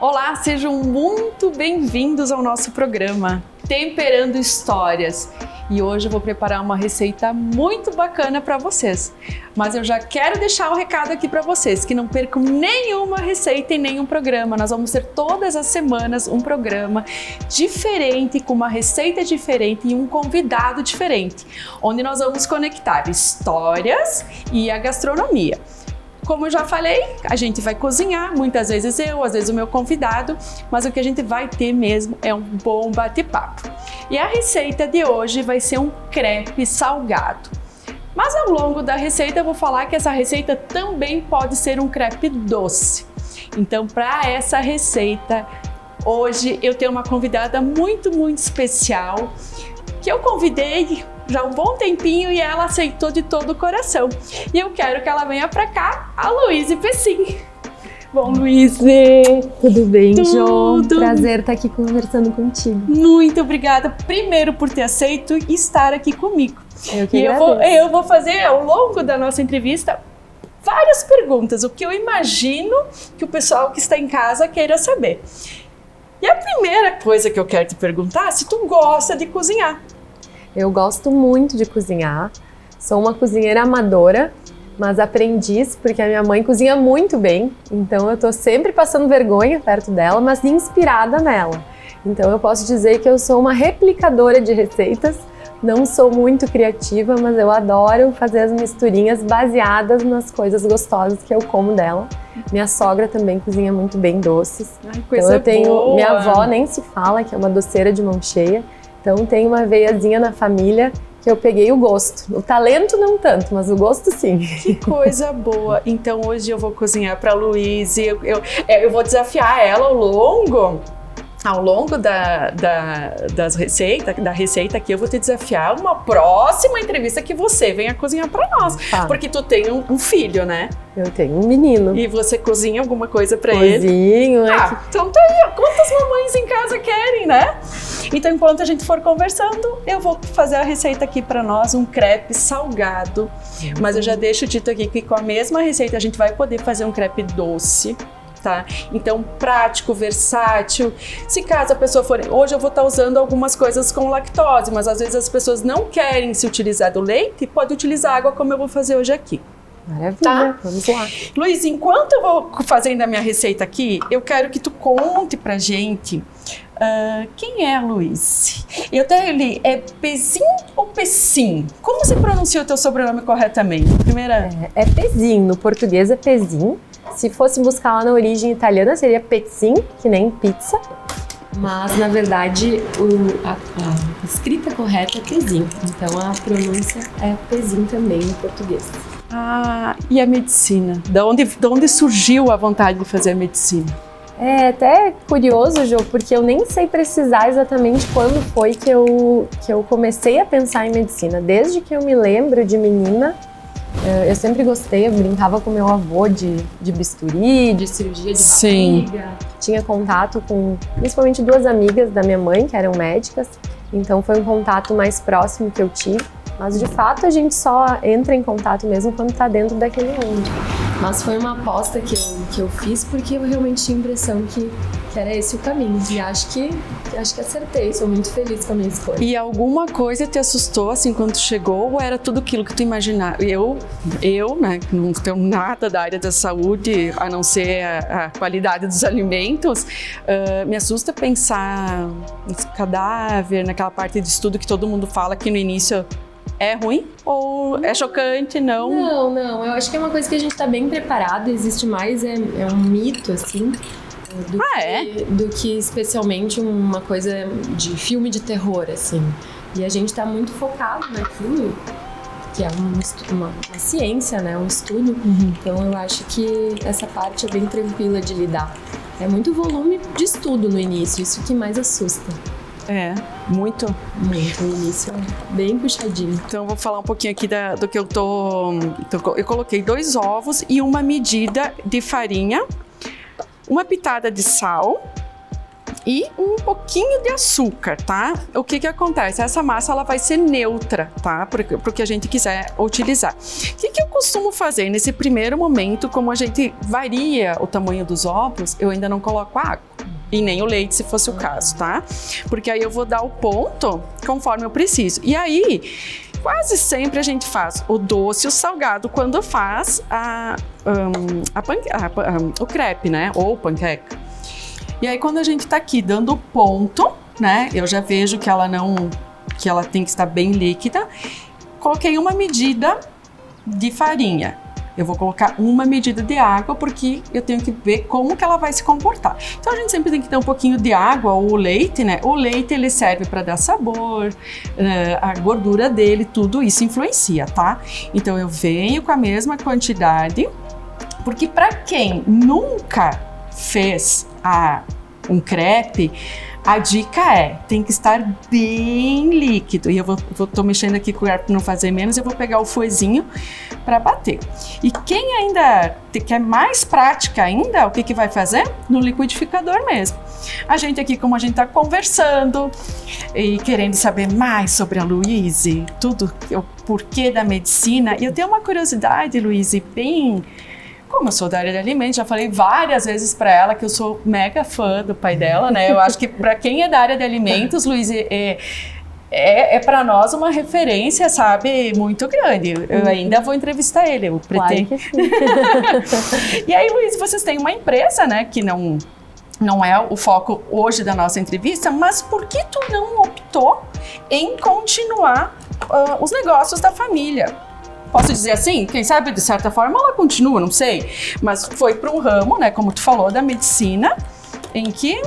Olá, sejam muito bem-vindos ao nosso programa Temperando Histórias. E hoje eu vou preparar uma receita muito bacana para vocês. Mas eu já quero deixar um recado aqui para vocês, que não percam nenhuma receita e nenhum programa. Nós vamos ter todas as semanas um programa diferente, com uma receita diferente e um convidado diferente, onde nós vamos conectar histórias e a gastronomia. Como eu já falei, a gente vai cozinhar, muitas vezes eu, às vezes o meu convidado, mas o que a gente vai ter mesmo é um bom bate-papo. E a receita de hoje vai ser um crepe salgado. Mas ao longo da receita eu vou falar que essa receita também pode ser um crepe doce. Então, para essa receita, hoje eu tenho uma convidada muito especial, que eu convidei já há um bom tempinho e ela aceitou de todo o coração. E eu quero que ela venha pra cá, a Luíse Pessim. Bom, Luíse! Tudo bem, Jo? Prazer estar aqui conversando contigo. Muito obrigada, primeiro, por ter aceito e estar aqui comigo. Eu que agradeço. Eu vou fazer, ao longo da nossa entrevista, várias perguntas, o que eu imagino que o pessoal que está em casa queira saber. E a primeira coisa que eu quero te perguntar é se tu gosta de cozinhar. Eu gosto muito de cozinhar, sou uma cozinheira amadora, mas aprendiz, porque a minha mãe cozinha muito bem, então eu tô sempre passando vergonha perto dela, mas inspirada nela. Então eu posso dizer que eu sou uma replicadora de receitas, não sou muito criativa, mas eu adoro fazer as misturinhas baseadas nas coisas gostosas que eu como dela. Minha sogra também cozinha muito bem doces. Ai, coisa então eu tenho, boa. Minha avó nem se fala, que é uma doceira de mão cheia. Então tem uma veiazinha na família que eu peguei o gosto. O talento não tanto, mas o gosto sim. Que coisa boa! Então hoje eu vou cozinhar para a Luíse, eu vou desafiar ela ao longo da receita aqui, eu vou te desafiar uma próxima entrevista que você venha cozinhar para nós. Tá. Porque tu tem um filho, né? Eu tenho um menino. E você cozinha alguma coisa para ele? Cozinho. Então tá aí, ó, quantas mamães em casa querem, né? Então, enquanto a gente for conversando, eu vou fazer a receita aqui para nós, um crepe salgado. Mas eu já deixo dito aqui que com a mesma receita a gente vai poder fazer um crepe doce. Tá? Então, prático, versátil. Se caso a pessoa for... Hoje eu vou estar usando algumas coisas com lactose, mas às vezes as pessoas não querem se utilizar do leite, pode utilizar água como eu vou fazer hoje aqui. Maravilha, tá? Vamos lá. Luiz, enquanto eu vou fazendo a minha receita aqui, eu quero que tu conte pra gente quem é a Luiz. Eu até li, é Pessim ou Pessim? Como você pronuncia o teu sobrenome corretamente? Primeira... É Pessim, no português é Pessim. Se fosse buscar lá na origem italiana, seria Pessim, que nem pizza. Mas, na verdade, a escrita correta é Pessim. Então, a pronúncia é Pessim também no português. Ah, e a medicina? Da onde surgiu a vontade de fazer a medicina? É até curioso, Jô, porque eu nem sei precisar exatamente quando foi que eu comecei a pensar em medicina. Desde que eu me lembro de menina, eu sempre gostei, eu brincava com meu avô de bisturi, de cirurgia de barriga. Tinha contato com principalmente duas amigas da minha mãe, que eram médicas, então foi um contato mais próximo que eu tive. Mas de fato a gente só entra em contato mesmo quando está dentro daquele mundo. Mas foi uma aposta que eu fiz porque eu realmente tinha a impressão que era esse o caminho. E acho que acertei, sou muito feliz com a minha escolha. E alguma coisa te assustou assim quando tu chegou ou era tudo aquilo que tu imaginava? Eu, né, que não tenho nada da área da saúde, a não ser a qualidade dos alimentos, me assusta pensar nesse cadáver, naquela parte de estudo que todo mundo fala que no início é ruim ou é chocante, não? Não, eu acho que é uma coisa que a gente tá bem preparado, existe mais, é um mito, assim, do que especialmente uma coisa de filme de terror, assim. E a gente tá muito focado naquilo, que é uma ciência, né, um estudo, Então eu acho que essa parte é bem tranquila de lidar. É muito volume de estudo no início, isso que mais assusta. É, muito. No início é bem puxadinho. Então eu vou falar um pouquinho aqui do que eu eu coloquei 2 ovos e uma medida de farinha, uma pitada de sal e um pouquinho de açúcar, tá? O que acontece? Essa massa ela vai ser neutra, tá? Pro que a gente quiser utilizar. O que eu costumo fazer nesse primeiro momento, como a gente varia o tamanho dos ovos, eu ainda não coloco água. e nem o leite, se fosse o caso, tá? Porque aí eu vou dar o ponto conforme eu preciso. E aí, quase sempre a gente faz o doce e o salgado quando faz o crepe, né? Ou panqueca. E aí, quando a gente tá aqui dando ponto, né? Eu já vejo que ela tem que estar bem líquida. Coloquei uma medida de farinha. Eu vou colocar uma medida de água porque eu tenho que ver como que ela vai se comportar. Então a gente sempre tem que ter um pouquinho de água ou o leite, né? O leite ele serve para dar sabor, a gordura dele, tudo isso influencia, tá? Então eu venho com a mesma quantidade, porque para quem nunca fez um crepe, a dica tem que estar bem líquido. E tô mexendo aqui com o garfo para não fazer menos, eu vou pegar o fouetzinho para bater. E quem ainda quer mais prática ainda, o que vai fazer? No liquidificador mesmo. A gente aqui, como a gente tá conversando e querendo saber mais sobre a Luíse, tudo, o porquê da medicina, e eu tenho uma curiosidade, Luíse, como eu sou da área de alimentos, já falei várias vezes para ela que eu sou mega fã do pai dela, né? Eu acho que para quem é da área de alimentos, Luiz, é para nós uma referência, sabe, muito grande. Eu ainda vou entrevistar ele, eu pretendo. Claro que sim. E aí, Luiz, vocês têm uma empresa, né, que não é o foco hoje da nossa entrevista, mas por que tu não optou em continuar os negócios da família? Posso dizer assim? Quem sabe, de certa forma, ela continua, não sei. Mas foi para um ramo, né, como tu falou, da medicina, em que...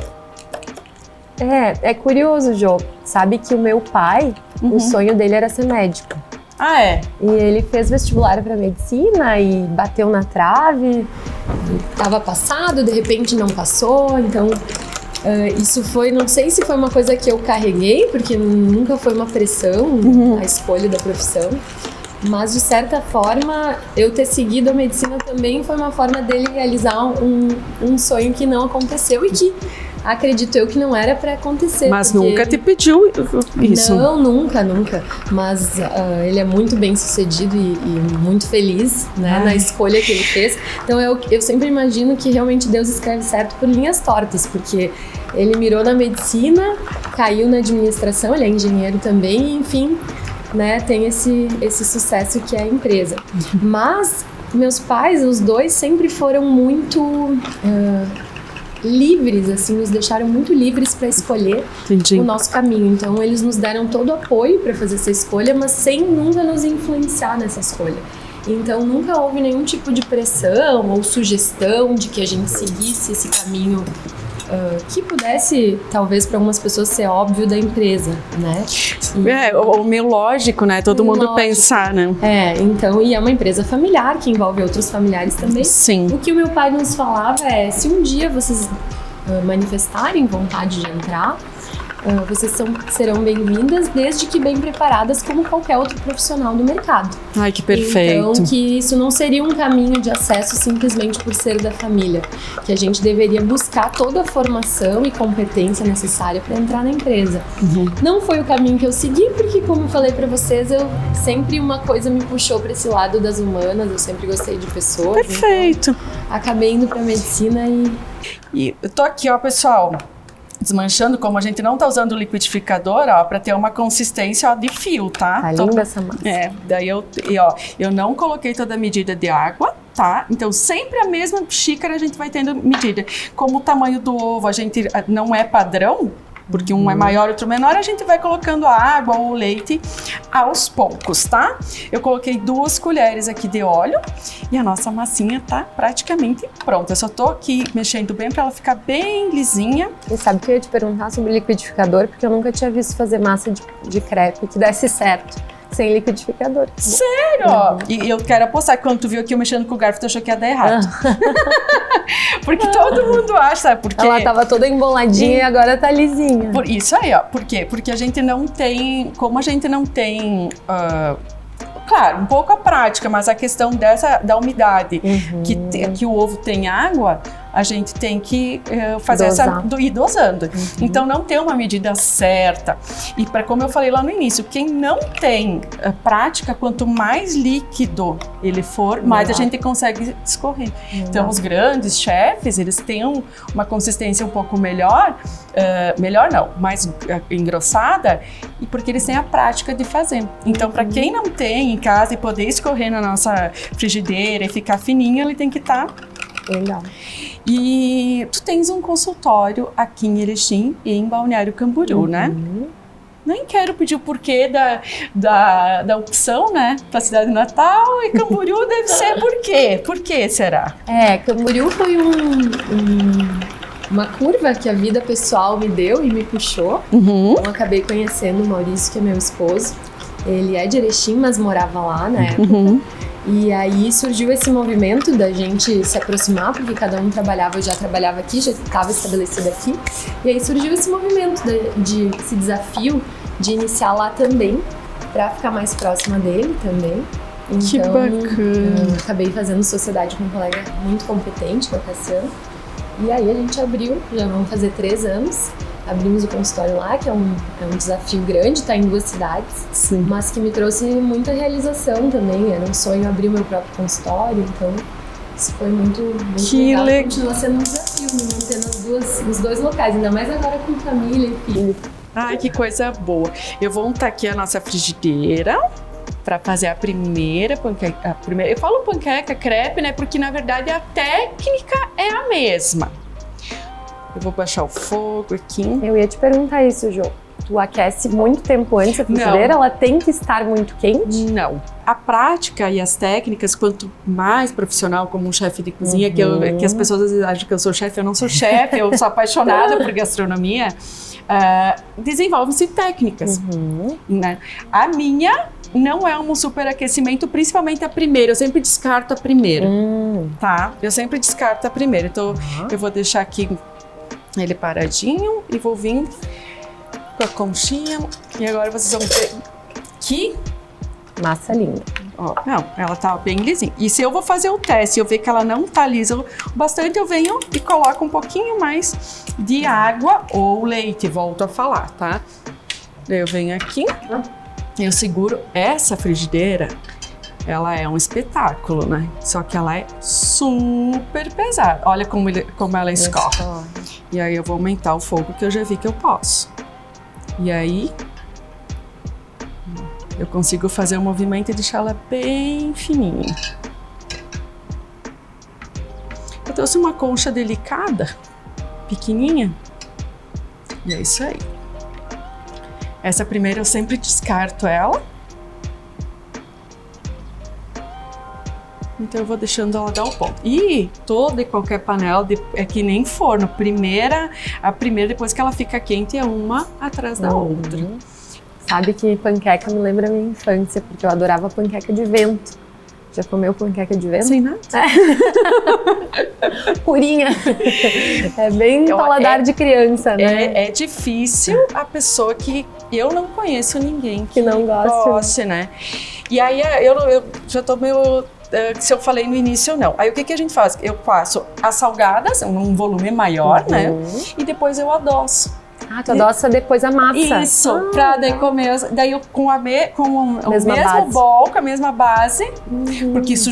É curioso, Jô. Sabe que o meu pai, o sonho dele era ser médico. Ah, é? E ele fez vestibular para medicina e bateu na trave. Estava passado, de repente não passou, então... isso foi, não sei se foi uma coisa que eu carreguei, porque nunca foi uma pressão a escolha da profissão. Mas, de certa forma, eu ter seguido a medicina também foi uma forma dele realizar um sonho que não aconteceu e que acredito eu que não era para acontecer. Mas nunca te pediu isso? Não, nunca. Mas ele é muito bem sucedido e muito feliz, né, na escolha que ele fez. Então eu sempre imagino que realmente Deus escreve certo por linhas tortas, porque ele mirou na medicina, caiu na administração, ele é engenheiro também, enfim... né, tem esse sucesso que é a empresa. Mas meus pais, os dois, sempre foram muito livres, assim, nos deixaram muito livres para escolher o nosso caminho. Então eles nos deram todo o apoio para fazer essa escolha, mas sem nunca nos influenciar nessa escolha. Então nunca houve nenhum tipo de pressão ou sugestão de que a gente seguisse esse caminho que pudesse, talvez, para algumas pessoas ser óbvio da empresa, né? O meio lógico, né? Todo mundo pensar, né? Então, e é uma empresa familiar, que envolve outros familiares também. Sim. O que o meu pai nos falava é, se um dia vocês manifestarem vontade de entrar, vocês serão bem-vindas, desde que bem preparadas como qualquer outro profissional do mercado. Ai, que perfeito. Então, que isso não seria um caminho de acesso simplesmente por ser da família, que a gente deveria buscar toda a formação e competência necessária para entrar na empresa. Não foi o caminho que eu segui, porque, como eu falei para vocês, sempre uma coisa me puxou para esse lado das humanas, eu sempre gostei de pessoas. Perfeito. Então, acabei indo para medicina E eu tô aqui, ó, pessoal, desmanchando, como a gente não tá usando o liquidificador, ó, pra ter uma consistência, ó, de fio, tá? Tá linda essa massa. Daí eu não coloquei toda a medida de água, tá? Então sempre a mesma xícara a gente vai tendo medida. Como o tamanho do ovo, a gente não é padrão, porque um é maior, outro menor, a gente vai colocando a água ou o leite aos poucos, tá? Eu coloquei 2 colheres aqui de óleo e a nossa massinha tá praticamente pronta. Eu só tô aqui mexendo bem para ela ficar bem lisinha. E sabe que eu ia te perguntar sobre o liquidificador, porque eu nunca tinha visto fazer massa de crepe que desse certo sem liquidificador. Sério? E eu quero apostar que quando tu viu aqui eu mexendo com o garfo, tu achou que ia dar errado. Porque todo mundo acha, sabe? Porque ela tava toda emboladinha e agora tá lisinha. Por isso aí, ó. Por quê? Porque a gente não tem... Como a gente não tem... claro, um pouco a prática, mas a questão da umidade, que o ovo tem água, a gente tem que ir dosando. Então, não tem uma medida certa. E como eu falei lá no início, quem não tem prática, quanto mais líquido ele for, mais a gente consegue escorrer. Então, os grandes chefes, eles têm uma consistência um pouco melhor não, mais engrossada, e porque eles têm a prática de fazer. Então, para quem não tem em casa e poder escorrer na nossa frigideira e ficar fininho, ele tem que estar... Legal. E tu tens um consultório aqui em Erechim e em Balneário Camboriú, né? Nem quero pedir o porquê da opção, né? Pra cidade natal, e Camboriú deve ser por quê? Por que será? Camboriú foi uma curva que a vida pessoal me deu e me puxou. Então, acabei conhecendo o Maurício, que é meu esposo. Ele é de Erechim, mas morava lá na época. E aí surgiu esse movimento da gente se aproximar, porque cada um trabalhava, eu já trabalhava aqui, já estava estabelecida aqui. E aí surgiu esse movimento, esse desafio de iniciar lá também, para ficar mais próxima dele também. Então, que bacana! Acabei fazendo sociedade com um colega muito competente, que é o Cassiano. E aí a gente abriu, já vão fazer 3 anos. Abrimos o consultório lá, que é um desafio grande, tá em 2 cidades. Sim. Mas que me trouxe muita realização também. Era um sonho abrir o meu próprio consultório, então isso foi muito legal. Continua sendo um desafio me manter nos 2 locais, ainda mais agora com família e filho. Ai, que coisa boa. Eu vou untar aqui a nossa frigideira para fazer a primeira panqueca. Eu falo panqueca, crepe, né? Porque na verdade a técnica é a mesma. Eu vou baixar o fogo aqui. Eu ia te perguntar isso, Jô. Tu aquece muito tempo antes a frigideira? Ela tem que estar muito quente? Não. A prática e as técnicas, quanto mais profissional, como um chefe de cozinha, que as pessoas às vezes acham que eu sou chefe, eu não sou chefe, eu sou apaixonada por gastronomia, desenvolvem-se técnicas. Né? A minha não é um superaquecimento, principalmente a primeira. Eu sempre descarto a primeira, tá? Eu sempre descarto a primeira. Então, eu vou deixar aqui ele paradinho e vou vir com a conchinha. E agora vocês vão ver que massa linda. Ó, não, ela tá bem lisinha. E se eu vou fazer o teste e eu ver que ela não tá lisa o bastante, eu venho e coloco um pouquinho mais de água ou leite, volto a falar, tá? Daí eu venho aqui, eu seguro essa frigideira. Ela é um espetáculo, né? Só que ela é super pesada. Olha como ela escorre. E aí eu vou aumentar o fogo, que eu já vi que eu posso. E aí eu consigo fazer o movimento e deixar ela bem fininha. Eu trouxe uma concha delicada, pequenininha. E é isso aí. Essa primeira eu sempre descarto ela. Então eu vou deixando ela dar o ponto. E toda e qualquer panela é que nem forno. A primeira, depois que ela fica quente, é uma atrás da outra. Sabe que panqueca me lembra a minha infância, porque eu adorava panqueca de vento. Já comeu panqueca de vento? Sem nada. Purinha. É bem paladar de criança, né? É difícil a pessoa que... Eu não conheço ninguém que não goste, né? E aí eu já tô meio... Se eu falei no início, não. Aí o que a gente faz? Eu faço as salgadas, um volume maior, né? E depois eu adoço. Ah, tu adoça depois a massa. Isso, pra daí comer, daí eu com o mesmo bowl, com a mesma base, porque isso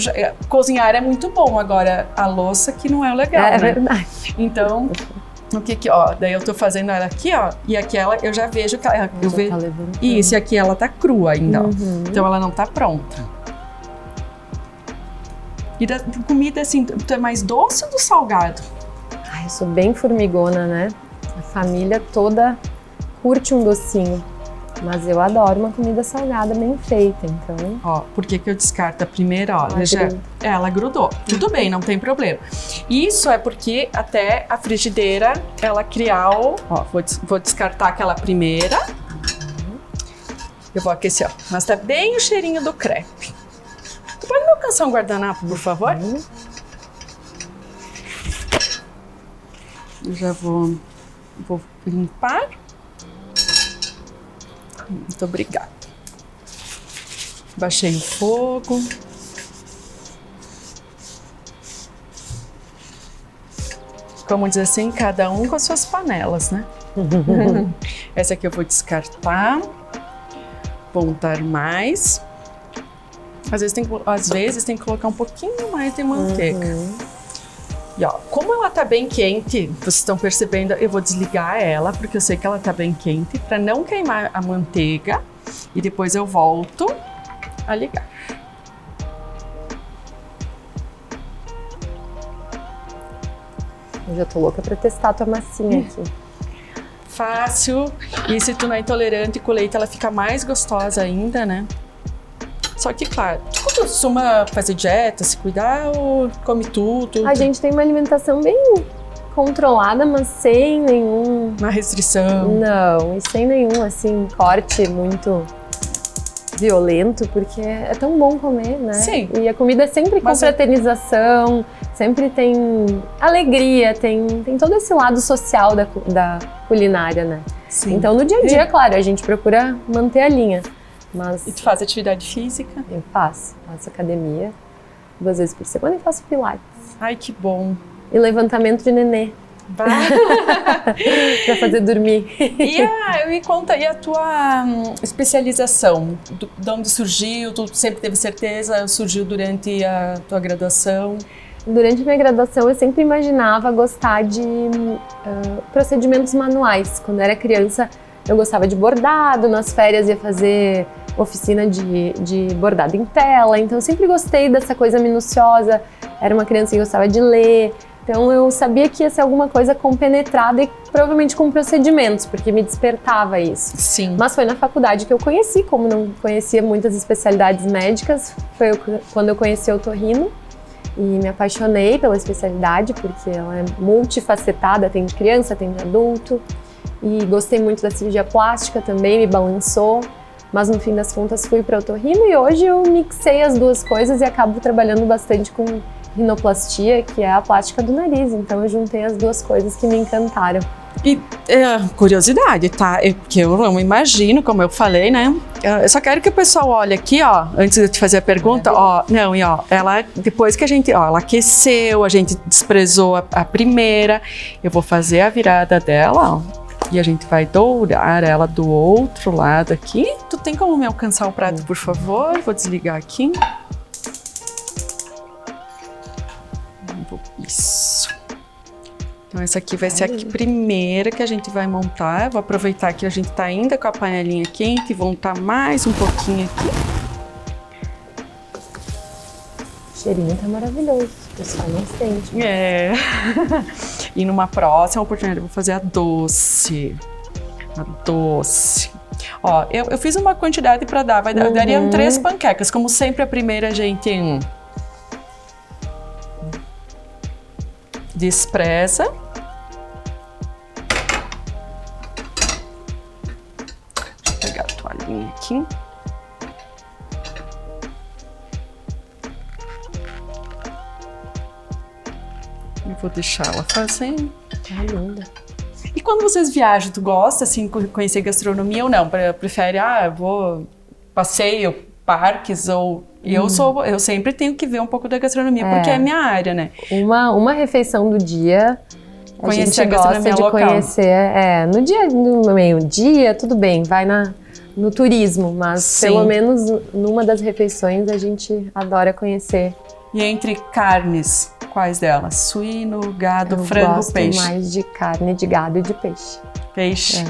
cozinhar é muito bom, agora a louça que não é legal, né? Verdade. Então, daí eu tô fazendo ela aqui, ó, e aquela eu já vejo que ela, isso, e aqui ela tá crua ainda, ó. Então ela não tá pronta. E da comida, assim, tu é mais doce ou do salgado? Eu sou bem formigona, né? A família toda curte um docinho, mas eu adoro uma comida salgada bem feita, então... Ó, por que eu descarto a primeira? Ó, ela grudou. Tudo bem, não tem problema. Isso é porque até a frigideira, ela criar o... Ó, vou descartar aquela primeira. Eu vou aquecer, ó. Mas tá bem o cheirinho do crepe. Tu pode me alcançar um guardanapo, por favor? Eu já vou limpar. Muito obrigada. Baixei o fogo. como diz assim, cada um com as suas panelas, né? Essa aqui eu vou descartar. Vou untar mais. Às vezes tem que colocar um pouquinho mais de manteiga. E ó, como ela tá bem quente, vocês estão percebendo, eu vou desligar ela, porque eu sei que ela tá bem quente, para não queimar a manteiga. E depois eu volto a ligar. Eu já tô louca pra testar a tua massinha aqui. Fácil. E se tu não é intolerante com leite, ela fica mais gostosa ainda, né? Só que, claro, tu costuma fazer dieta, se cuidar ou come tudo? A gente tem uma alimentação bem controlada, mas sem nenhum... Uma restrição? Não, e sem nenhum, assim, corte muito violento, porque é tão bom comer, né? Sim. E a comida é sempre com fraternização, sempre tem alegria, tem todo esse lado social da culinária, né? Sim. Então, no dia a dia, claro, a gente procura manter a linha. Mas e tu faz atividade física? Eu faço academia 2 vezes por semana e faço pilates. Ai, que bom. E levantamento de nenê. Pra fazer dormir. Me conta, e a tua especialização? De onde surgiu? Tu sempre teve certeza? Surgiu durante a tua graduação? Durante a minha graduação, eu sempre imaginava gostar de procedimentos manuais. Quando eu era criança, eu gostava de bordado, nas férias ia fazer oficina de bordado em tela, então eu sempre gostei dessa coisa minuciosa, era uma criança que gostava de ler, então eu sabia que ia ser alguma coisa compenetrada e provavelmente com procedimentos, porque me despertava isso. Sim. Mas foi na faculdade que eu conheci, como não conhecia muitas especialidades médicas, foi quando eu conheci o otorrino e me apaixonei pela especialidade, porque ela é multifacetada, tem de criança, tem de adulto, e gostei muito da cirurgia plástica também, me balançou. Mas no fim das contas fui para otorrino e hoje eu mixei as duas coisas e acabo trabalhando bastante com rinoplastia, que é a plástica do nariz. Então eu juntei as duas coisas que me encantaram. E curiosidade, tá? Porque eu não imagino, como eu falei, né? Eu só quero que o pessoal olhe aqui, ó, antes de eu te fazer a pergunta, ó, não, e ó, ela, depois que a gente, ó, ela aqueceu, a gente desprezou a primeira, eu vou fazer a virada dela, ó. E a gente vai dourar ela do outro lado aqui. Tu tem como me alcançar o prato, por favor? Vou desligar aqui. Isso. Então essa aqui vai ser a primeira que a gente vai montar. Eu vou aproveitar que a gente tá ainda com a panelinha quente e vou untar mais um pouquinho aqui. O cheirinho tá maravilhoso, o pessoal não sente. É. E numa próxima oportunidade eu vou fazer a doce. A doce. Ó, eu fiz uma quantidade para dar, dariam 3 panquecas. Como sempre, a primeira a gente despreza. Deixa eu pegar a toalhinha aqui. Eu vou deixar ela fazendo. Tá linda. E quando vocês viajam, tu gosta, assim, de conhecer gastronomia ou não? Prefere, eu vou passeio, parques ou... Eu sempre tenho que ver um pouco da gastronomia, porque é minha área, né? Uma refeição do dia, conhecer a gente gosta de local. Conhecer, no meio-dia, tudo bem, vai no turismo, mas Sim. Pelo menos numa das refeições a gente adora conhecer. E entre carnes, quais delas? Suíno, gado, frango, peixe? Eu gosto mais de carne, de gado e de peixe. Peixe.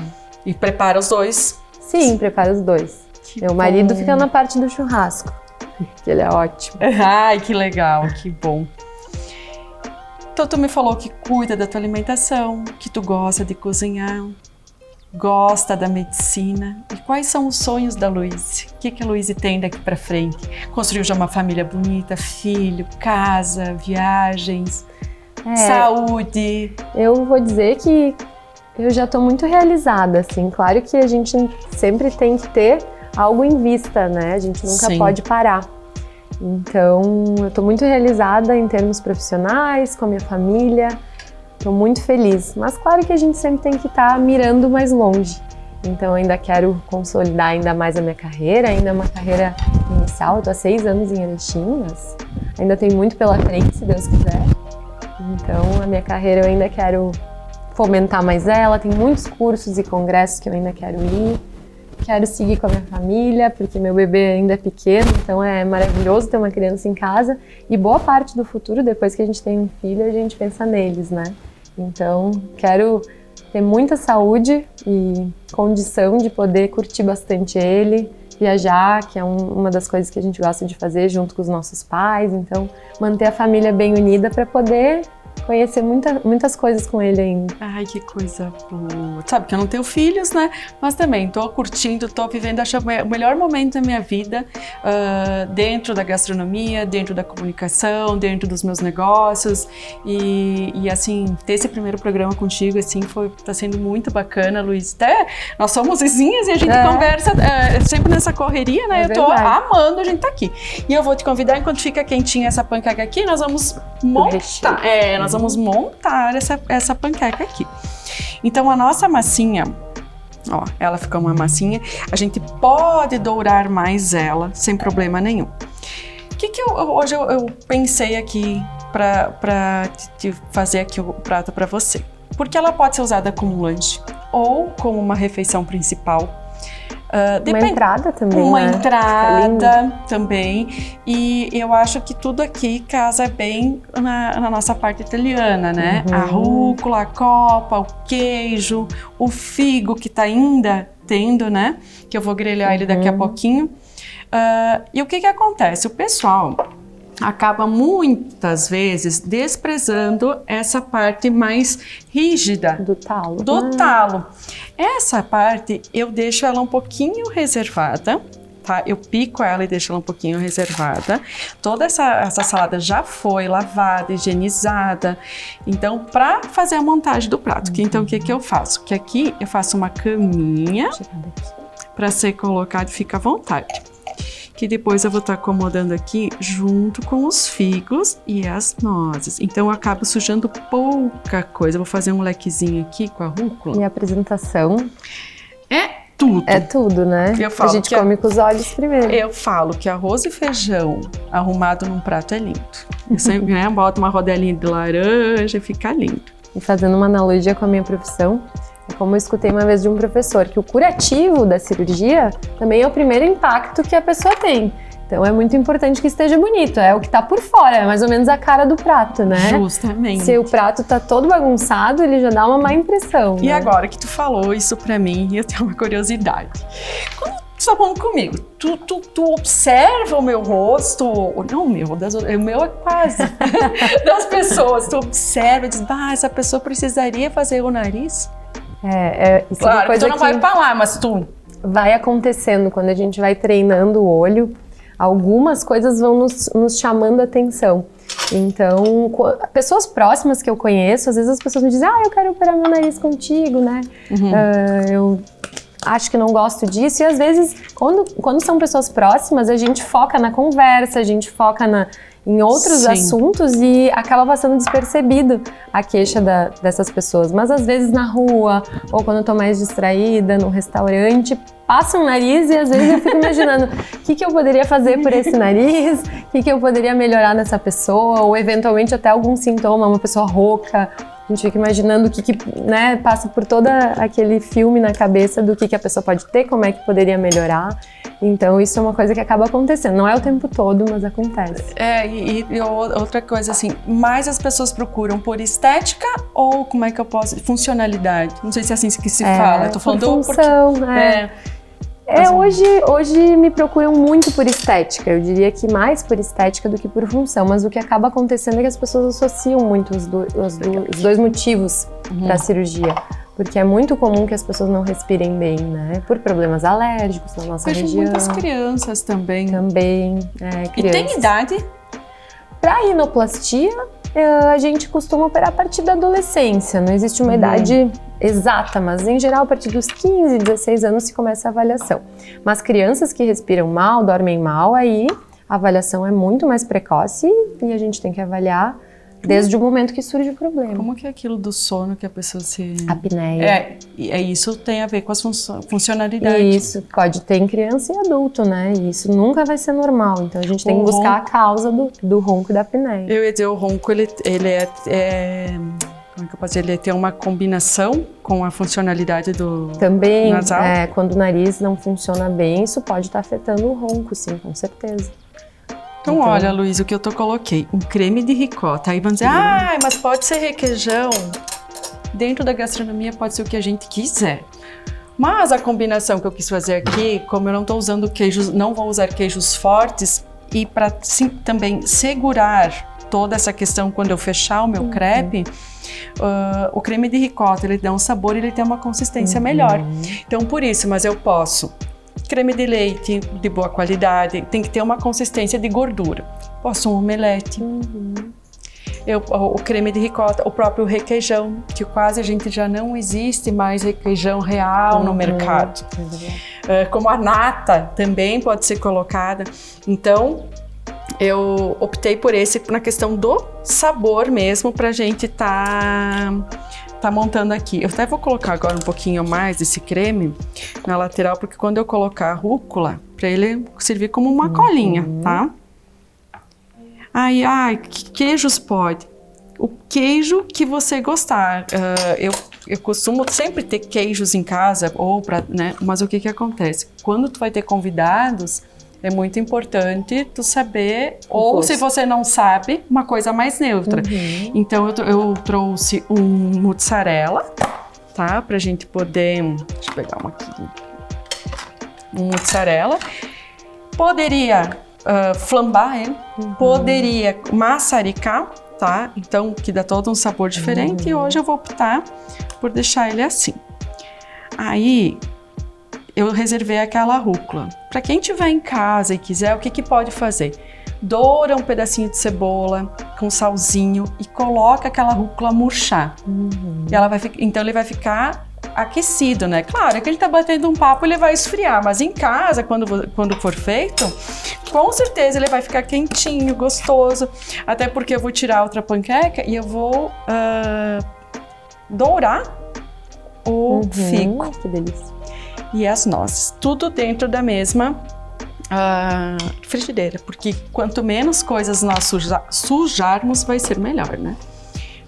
E prepara os dois? Sim, prepara os dois. Meu marido fica na parte do churrasco, que ele é ótimo. Ai, que legal, que bom. Então tu me falou que cuida da tua alimentação, que tu gosta de cozinhar, gosta da medicina. E quais são os sonhos da Luíse? O que a Luíse tem daqui pra frente? Construiu já uma família bonita, filho, casa, viagens, saúde. Eu vou dizer que eu já tô muito realizada, assim. Claro que a gente sempre tem que ter algo em vista, né? A gente nunca pode parar. Então, eu tô muito realizada em termos profissionais, com a minha família. Tô muito feliz, mas claro que a gente sempre tem que estar mirando mais longe. Então eu ainda quero consolidar ainda mais a minha carreira, ainda é uma carreira inicial, eu tô há 6 anos em Erechim, mas ainda tem muito pela frente, se Deus quiser. Então, a minha carreira eu ainda quero fomentar mais ela, tem muitos cursos e congressos que eu ainda quero ir. Quero seguir com a minha família, porque meu bebê ainda é pequeno, então é maravilhoso ter uma criança em casa. E boa parte do futuro, depois que a gente tem um filho, a gente pensa neles, né? Então, quero ter muita saúde e condição de poder curtir bastante ele, viajar, que é uma das coisas que a gente gosta de fazer junto com os nossos pais. Então, manter a família bem unida para poder conhecer muitas coisas com ele ainda. Ai, que coisa boa. Sabe que eu não tenho filhos, né? Mas também tô curtindo, tô vivendo, acho o melhor momento da minha vida, dentro da gastronomia, dentro da comunicação, dentro dos meus negócios. E assim, ter esse primeiro programa contigo, assim, tá sendo muito bacana, Luiz. Até nós somos vizinhas e a gente conversa sempre nessa correria, né? Eu tô amando a gente tá aqui. E eu vou te convidar, enquanto fica quentinha essa panqueca aqui, nós vamos montar. Nós vamos montar essa panqueca aqui. Então, a nossa massinha, ó, ela ficou uma massinha. A gente pode dourar mais ela, sem problema nenhum. O que hoje eu pensei aqui para te fazer aqui o prato para você? Porque ela pode ser usada como lanche ou como uma refeição principal. Uma entrada também, Uma né? entrada também. E eu acho que tudo aqui casa bem na nossa parte italiana, né? A rúcula, a copa, o queijo, o figo que tá ainda tendo, né? Que eu vou grelhar ele daqui a pouquinho. E o que acontece? O pessoal acaba muitas vezes desprezando essa parte mais rígida Do talo. do talo. Essa parte eu deixo ela um pouquinho reservada, tá? Eu pico ela e deixo ela um pouquinho reservada. Toda essa salada já foi lavada, higienizada. Então, para fazer a montagem do prato, então o que eu faço? Que aqui eu faço uma caminha para ser colocado, fica à vontade. Que depois eu vou estar acomodando aqui junto com os figos e as nozes. Então eu acabo sujando pouca coisa. Eu vou fazer um lequezinho aqui com a rúcula. E a apresentação É tudo. é tudo, né? Eu falo a gente que come com os olhos primeiro. Eu falo que arroz e feijão arrumado num prato é lindo. Eu sempre boto uma rodelinha de laranja e fica lindo. E fazendo uma analogia com a minha profissão, é como eu escutei uma vez de um professor, que o curativo da cirurgia também é o primeiro impacto que a pessoa tem. Então é muito importante que esteja bonito, é o que tá por fora, é mais ou menos a cara do prato, né? Justamente. Se o prato tá todo bagunçado, ele já dá uma má impressão. E né? agora que tu falou isso pra mim, eu tenho uma curiosidade. Quando tu tá falando comigo, tu observa o meu rosto, não o meu, o meu é quase, das pessoas, tu observa e diz, essa pessoa precisaria fazer o nariz? Isso Claro, é uma coisa tu não vai falar, mas tu... vai acontecendo quando a gente vai treinando o olho, algumas coisas vão nos chamando a atenção. Então, pessoas próximas que eu conheço, às vezes as pessoas me dizem, eu quero operar meu nariz contigo, né? Eu acho que não gosto disso. E às vezes, quando são pessoas próximas, a gente foca na conversa, a gente foca em outros assuntos e acaba passando despercebido a queixa dessas pessoas. Mas às vezes na rua, ou quando eu tô mais distraída, num restaurante, passa um nariz e às vezes eu fico imaginando o que eu poderia fazer por esse nariz, o que eu poderia melhorar nessa pessoa, ou eventualmente até algum sintoma, uma pessoa rouca. A gente fica imaginando o que né, passa por todo aquele filme na cabeça do que a pessoa pode ter, como é que poderia melhorar. Então isso é uma coisa que acaba acontecendo. Não é o tempo todo, mas acontece. E outra coisa assim, mais as pessoas procuram por estética ou como é que eu posso... Funcionalidade. Não sei se é assim que se fala. Eu tô falando por função, hoje me procuram muito por estética. Eu diria que mais por estética do que por função. Mas o que acaba acontecendo é que as pessoas associam muito os dois motivos para a cirurgia. Porque é muito comum que as pessoas não respirem bem, né? Por problemas alérgicos na nossa região. Muitas crianças também. Crianças. E tem idade? Para rinoplastia, a gente costuma operar a partir da adolescência. Não existe uma idade exata, mas em geral a partir dos 15, 16 anos se começa a avaliação. Mas crianças que respiram mal, dormem mal, aí a avaliação é muito mais precoce e a gente tem que avaliar desde o momento que surge o problema. Como que é aquilo do sono que a pessoa se... Apneia. Isso tem a ver com as funcionalidades. Isso, pode ter em criança e adulto, né? E isso nunca vai ser normal. Então a gente tem que buscar a causa do ronco e da apneia. Eu ia dizer, o ronco, ele como é que eu posso dizer? Ele tem uma combinação com a funcionalidade do Também, nasal? Quando o nariz não funciona bem, isso pode estar afetando o ronco, sim, com certeza. Então, olha, Luiz, o que eu coloquei, um creme de ricota. Aí vão dizer, mas pode ser requeijão. Dentro da gastronomia pode ser o que a gente quiser. Mas a combinação que eu quis fazer aqui, como eu não estou usando queijos, não vou usar queijos fortes, e para também segurar toda essa questão quando eu fechar o meu crepe, o creme de ricota, ele dá um sabor e ele tem uma consistência melhor. Então, por isso, mas eu posso... Creme de leite de boa qualidade, tem que ter uma consistência de gordura. Posso um omelete. O creme de ricota, o próprio requeijão, que quase a gente já não existe mais requeijão real no mercado. Como a nata também pode ser colocada. Então, eu optei por esse na questão do sabor mesmo, pra gente tá montando aqui. Eu até vou colocar agora um pouquinho mais desse creme na lateral, porque quando eu colocar a rúcula, para ele servir como uma colinha, tá? Que queijos pode? O queijo que você gostar. Eu costumo sempre ter queijos em casa, né? Mas o que acontece? Quando tu vai ter convidados, é muito importante tu saber, ou se você não sabe, uma coisa mais neutra. Então eu trouxe um mozzarella, tá? Pra gente poder... Deixa eu pegar uma aqui. Um mozzarella. Poderia flambar ele, poderia maçaricar, tá? Então, que dá todo um sabor diferente. E hoje eu vou optar por deixar ele assim. Aí... eu reservei aquela rúcula. Para quem tiver em casa e quiser, o que pode fazer? Doura um pedacinho de cebola com salzinho e coloca aquela rúcula murchar. E então ele vai ficar aquecido, né? Claro, é que ele tá batendo um papo, ele vai esfriar, mas em casa, quando for feito, com certeza ele vai ficar quentinho, gostoso. Até porque eu vou tirar outra panqueca e eu vou dourar o figo. Que delícia. E as nozes, tudo dentro da mesma frigideira, porque quanto menos coisas nós sujarmos, vai ser melhor, né?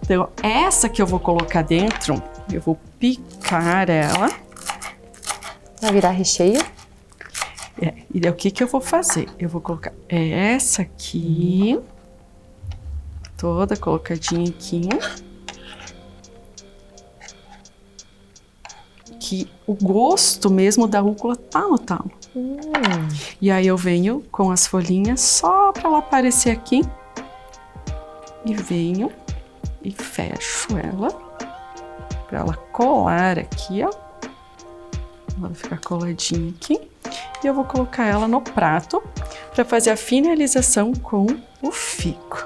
Então, essa que eu vou colocar dentro, eu vou picar ela. Vai virar recheio? E daí o que eu vou fazer? Eu vou colocar essa aqui, toda colocadinha aqui. Que o gosto mesmo da rúcula tá no talo. E aí eu venho com as folhinhas só para ela aparecer aqui. E venho e fecho ela para ela colar aqui, ó. Ela vai ficar coladinha aqui. E eu vou colocar ela no prato para fazer a finalização com o figo.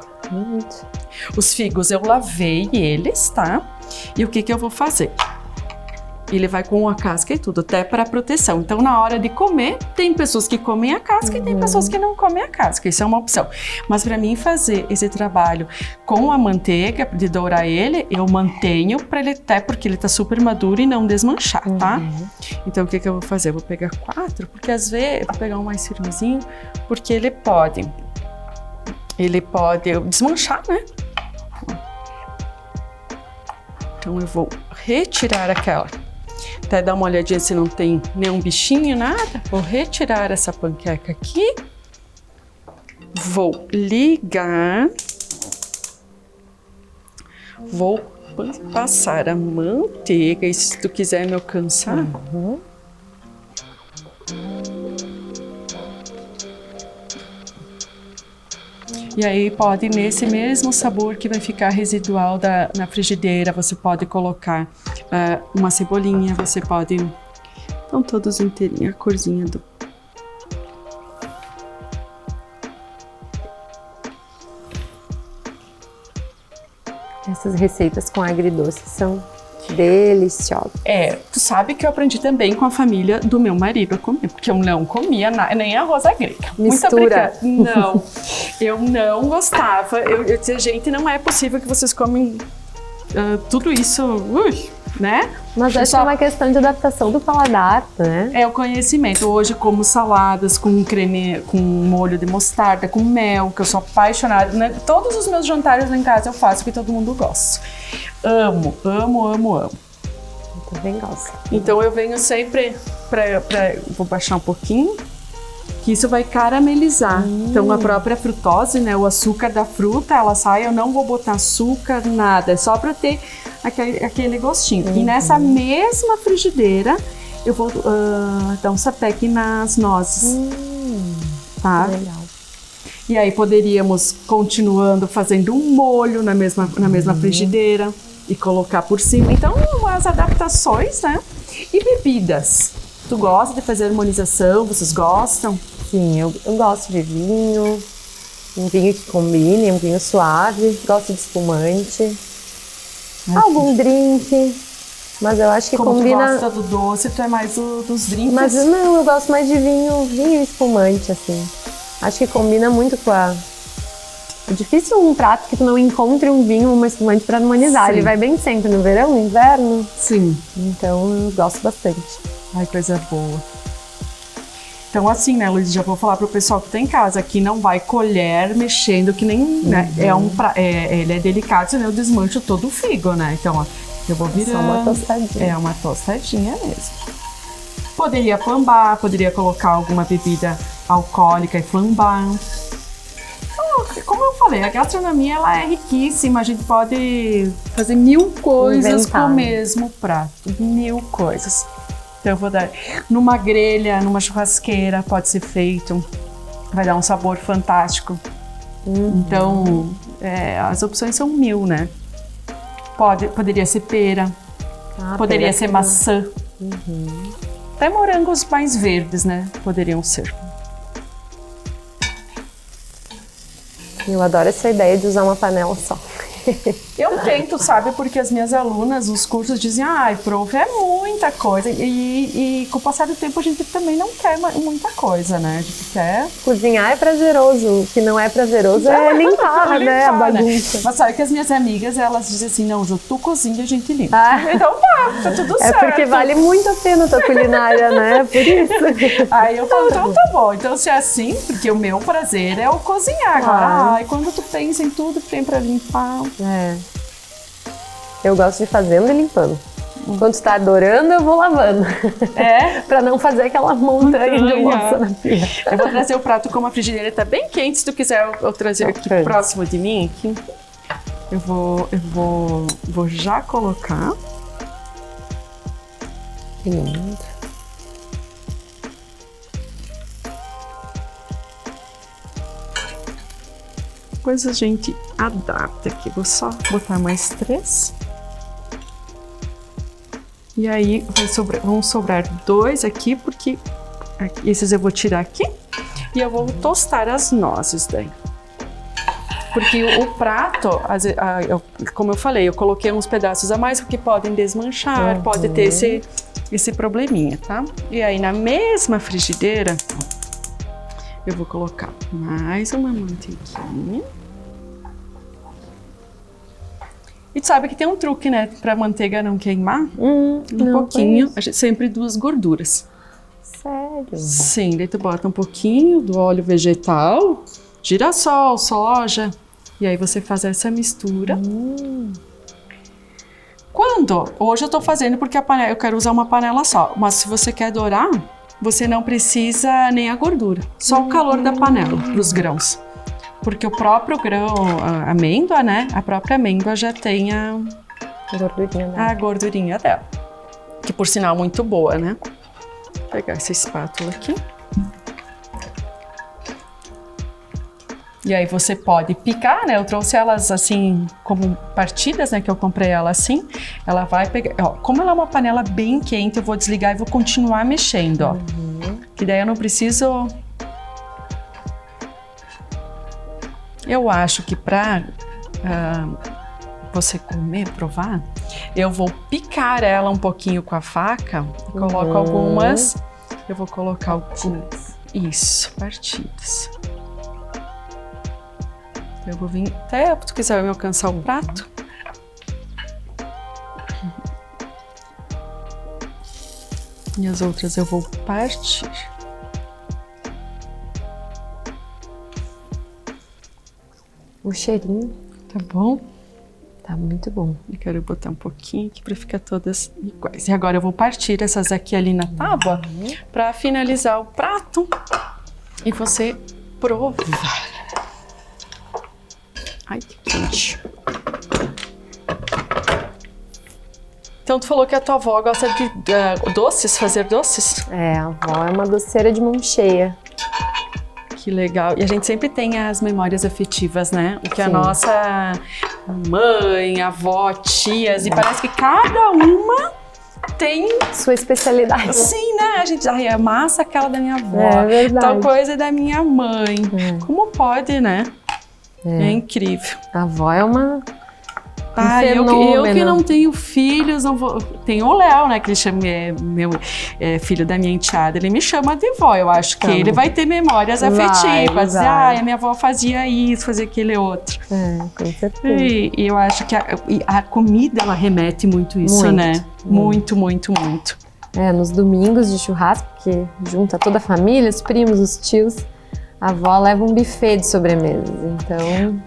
Os figos eu lavei eles, tá? E o que eu vou fazer? Ele vai com a casca e tudo, até para proteção. Então, na hora de comer, tem pessoas que comem a casca e tem pessoas que não comem a casca. Isso é uma opção. Mas para mim fazer esse trabalho com a manteiga, de dourar ele, eu mantenho para ele, até porque ele tá super maduro e não desmanchar, tá? Então, o que eu vou fazer? Eu vou pegar 4, porque às vezes eu vou pegar um mais firmezinho, porque ele pode desmanchar, né? Então, eu vou retirar aquela. Até dar uma olhadinha se não tem nenhum bichinho, nada. Vou retirar essa panqueca aqui. Vou ligar. Vou passar a manteiga. E se tu quiser me alcançar. E aí pode, nesse mesmo sabor que vai ficar residual na frigideira, você pode colocar uma cebolinha, você pode... Estão todos inteirinhos, a corzinha do... Essas receitas com agridoce são Deliciosa. Tu sabe que eu aprendi também com a família do meu marido a comer, porque eu não comia nem arroz grega. Mistura. Não, eu não gostava. Eu dizia, gente, não é possível que vocês comem tudo isso, né? Mas acho que é uma questão de adaptação do paladar, né? É o conhecimento. Hoje como saladas com creme, com molho de mostarda, com mel, que eu sou apaixonada, né? Todos os meus jantares lá em casa eu faço, que todo mundo gosta. Amo. Eu também gosto. Então eu venho sempre vou baixar um pouquinho, que isso vai caramelizar. Então a própria frutose, né, o açúcar da fruta, ela sai, eu não vou botar açúcar, nada, é só para ter aquele gostinho. E nessa mesma frigideira, eu vou dar um sapeque nas nozes, tá? Legal. E aí poderíamos, continuando, fazendo um molho na mesma frigideira e colocar por cima. Então, as adaptações, né? E bebidas. Tu gosta de fazer harmonização? Vocês gostam? Sim, eu gosto de vinho, um vinho que combine, um vinho suave, gosto de espumante, algum drink, mas eu acho que Como combina... tu gosta do doce, tu é mais dos drinks? Mas não, eu gosto mais de vinho e espumante, assim. Acho que combina muito com a... É difícil um prato que tu não encontre um vinho ou uma espumante para harmonizar. Sim. Ele vai bem sempre, no verão, no inverno. Sim. Então eu gosto bastante. Ai, coisa boa. Então assim, né, Luiz, já vou falar pro pessoal que tá em casa, que não vai colher mexendo, que nem, né, ele é delicado, senão eu desmancho todo o figo, né? Então, ó, eu vou virando. Só uma tostadinha. É uma tostadinha mesmo. Poderia flambar, poderia colocar alguma bebida alcoólica e flambar. Então, como eu falei, a gastronomia ela é riquíssima, a gente pode fazer 1000 coisas com o mesmo prato, 1000 coisas. Então eu vou dar numa grelha, numa churrasqueira, pode ser feito, vai dar um sabor fantástico. Então, as opções são 1000, né? Poderia ser pera, poderia pera ser maçã. Até morangos mais verdes, né? Poderiam ser. Eu adoro essa ideia de usar uma panela só. Eu tento, sabe, porque as minhas alunas, os cursos dizem, prof, é muita coisa. E com o passar do tempo a gente também não quer muita coisa, né? A gente quer... Cozinhar é prazeroso, o que não é prazeroso é limpar, né? A bagunça. Né? Mas sabe que as minhas amigas, elas dizem assim, não, Ju, tu cozinha e a gente limpa. Então tá tudo certo. É porque vale muito a pena a tua culinária, né? Por isso. Aí eu falo, então tá bom. Então se é assim, porque o meu prazer é o cozinhar. Agora, quando tu pensa em tudo que tem pra limpar... Eu gosto de fazendo e limpando. Quando tu tá adorando, eu vou lavando. Pra não fazer aquela montanha de louça na pia. Eu vou trazer o prato como a frigideira tá bem quente. Se tu quiser eu trazer aqui próximo de mim, aqui. Eu vou já colocar. Lindo. Depois a gente adapta aqui. Vou só botar mais 3. E aí vão sobrar 2 aqui, porque esses eu vou tirar aqui. E eu vou tostar as nozes daí. Porque o prato, como eu falei, eu coloquei uns pedaços a mais, porque podem desmanchar, pode ter esse probleminha, tá? E aí na mesma frigideira, eu vou colocar mais uma manteiguinha. E tu sabe que tem um truque, né? Pra manteiga não queimar. Um pouquinho, sempre 2 gorduras. Sério? Sim, daí tu bota um pouquinho do óleo vegetal, girassol, soja. E aí você faz essa mistura. Hoje eu tô fazendo porque eu quero usar uma panela só. Mas se você quer dourar, você não precisa nem a gordura, só o calor da panela dos grãos. Porque o próprio grão, a amêndoa, né? A própria amêndoa já tem a gordurinha dela. Que por sinal muito boa, né? Vou pegar essa espátula aqui. E aí você pode picar, né? Eu trouxe elas assim, como partidas, né? Que eu comprei ela assim. Ela vai pegar... Ó, como ela é uma panela bem quente, eu vou desligar e vou continuar mexendo, ó. Que daí eu não preciso... Eu acho que você comer, provar, eu vou picar ela um pouquinho com a faca, coloco algumas, eu vou colocar algumas. Isso, partidas. Eu vou vir até, se tu quiser me alcançar o prato. E as outras eu vou partir. O cheirinho. Tá bom? Tá muito bom. Eu quero botar um pouquinho aqui para ficar todas iguais. E agora eu vou partir essas aqui ali na tábua para finalizar o prato e você provar. Ai, que quente. Então tu falou que a tua avó gosta de doces, fazer doces? É, a avó é uma doceira de mão cheia. Que legal. E a gente sempre tem as memórias afetivas, né? O que a Sim. nossa mãe, avó, tias, e parece que cada uma tem Sua especialidade. sim, né? A gente, ai, a massa aquela da minha avó, É verdade. tal coisa é da minha mãe. Como pode, né? É incrível. A avó é uma... Ah, eu que fenômeno. não tenho filhos, não vou. Tem o Léo, né? Que ele chama, filho da minha enteada, ele me chama de vó. Eu acho que ele vai ter memórias afetivas. vai. A minha avó fazia isso, fazia aquele outro. com certeza. E eu acho que a comida, ela remete muito isso, Muito, né? Muito, muito, muito. Nos domingos de churrasco, que junta toda a família, os primos, os tios, a avó leva um buffet de sobremesas. Então,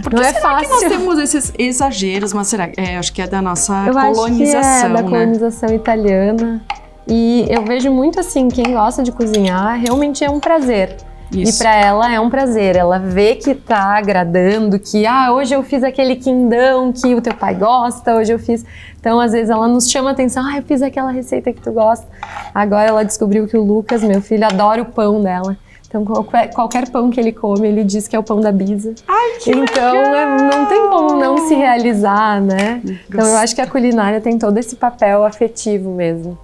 Porque não é será fácil. que nós temos esses exageros? Mas será? Acho que é da nossa Eu colonização, acho que é da né? colonização italiana. E eu vejo muito assim, quem gosta de cozinhar, realmente é um prazer. Isso. E pra ela é um prazer, ela vê que tá agradando, que hoje eu fiz aquele quindão que o teu pai gosta, hoje eu fiz. Então, às vezes, ela nos chama a atenção, eu fiz aquela receita que tu gosta. Agora ela descobriu que o Lucas, meu filho, adora o pão dela. Então, qualquer pão que ele come, ele diz que é o pão da Bisa. Ai, que Então, legal! não tem como não se realizar, né? Então, eu acho que a culinária tem todo esse papel afetivo mesmo.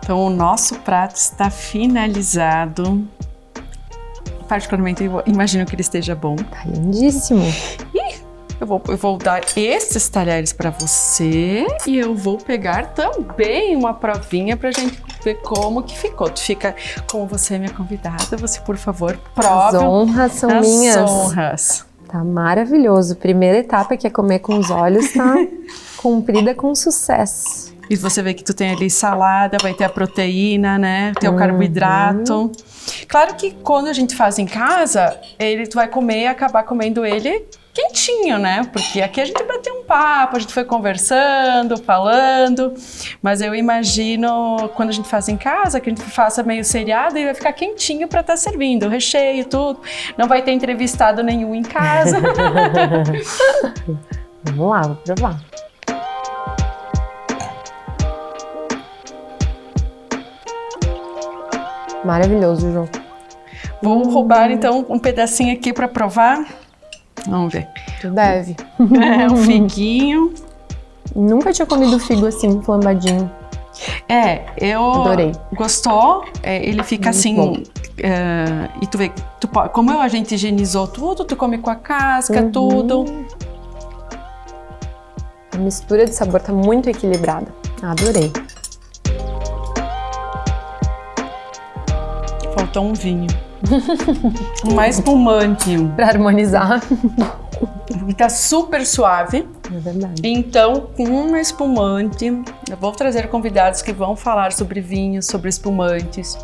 Então, o nosso prato está finalizado. Particularmente, eu imagino que ele esteja bom. Tá lindíssimo. Eu vou dar esses talheres para você e eu vou pegar também uma provinha pra gente ver como que ficou. Tu fica, como você é minha convidada, você, por favor, prove. As honras são as minhas. honras. Tá maravilhoso. Primeira etapa, que é comer com os olhos, tá cumprida com sucesso. E você vê que tu tem ali salada, vai ter a proteína, né? Tem o carboidrato. Claro que quando a gente faz em casa, tu vai comer e acabar comendo ele quentinho, né? Porque aqui a gente bateu um papo, a gente foi conversando, falando, mas eu imagino quando a gente faz em casa, que a gente faça meio seriado e vai ficar quentinho para estar servindo, o recheio, tudo. Não vai ter entrevistado nenhum em casa. Vamos lá, vou provar. Maravilhoso, João. Vou roubar então um pedacinho aqui para provar. Vamos ver. Tu deve. Um figuinho. Nunca tinha comido figo assim, flambadinho. Eu Adorei. Gostou? Ele fica Muito assim. bom. E tu vê, como a gente higienizou tudo, tu come com a casca, tudo. A mistura de sabor tá muito equilibrada. Adorei. Faltou um vinho. Mais espumante. Pra harmonizar. Tá super suave. É verdade. Então, com um espumante, eu vou trazer convidados que vão falar sobre vinhos, sobre espumantes.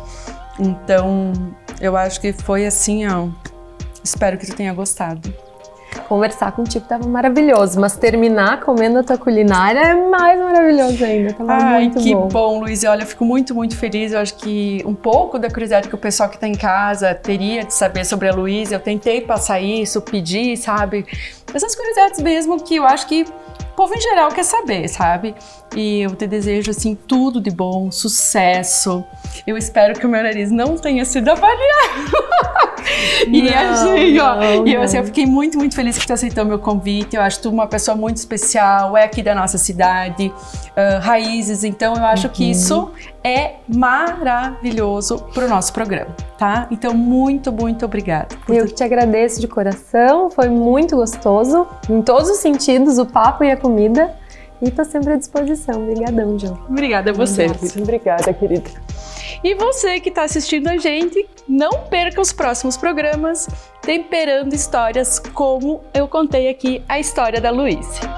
Então, eu acho que foi assim, espero que tu tenha gostado. Conversar contigo tava maravilhoso, mas terminar comendo a tua culinária é mais maravilhoso ainda. Tava muito que bom. bom, Luiz. Olha, eu fico muito, muito feliz. Eu acho que um pouco da curiosidade que o pessoal que está em casa teria de saber sobre a Luísa, eu tentei passar isso, pedir, sabe? Essas curiosidades mesmo que eu acho que o povo em geral quer saber, sabe? E eu te desejo, assim, tudo de bom, sucesso. Eu espero que o meu nariz não tenha sido avaliado. E assim, ó, eu fiquei muito, muito feliz que tu aceitou meu convite. Eu acho tu uma pessoa muito especial, é aqui da nossa cidade, raízes. Então eu acho que isso é maravilhoso pro nosso programa, tá? Então muito, muito obrigada. Eu que te agradeço de coração, foi muito gostoso, em todos os sentidos, o papo e a comida. E tô sempre à disposição. Obrigadão, João. Obrigada a você. Obrigada, querida. E você que está assistindo a gente, não perca os próximos programas Temperando Histórias, como eu contei aqui a história da Luísa.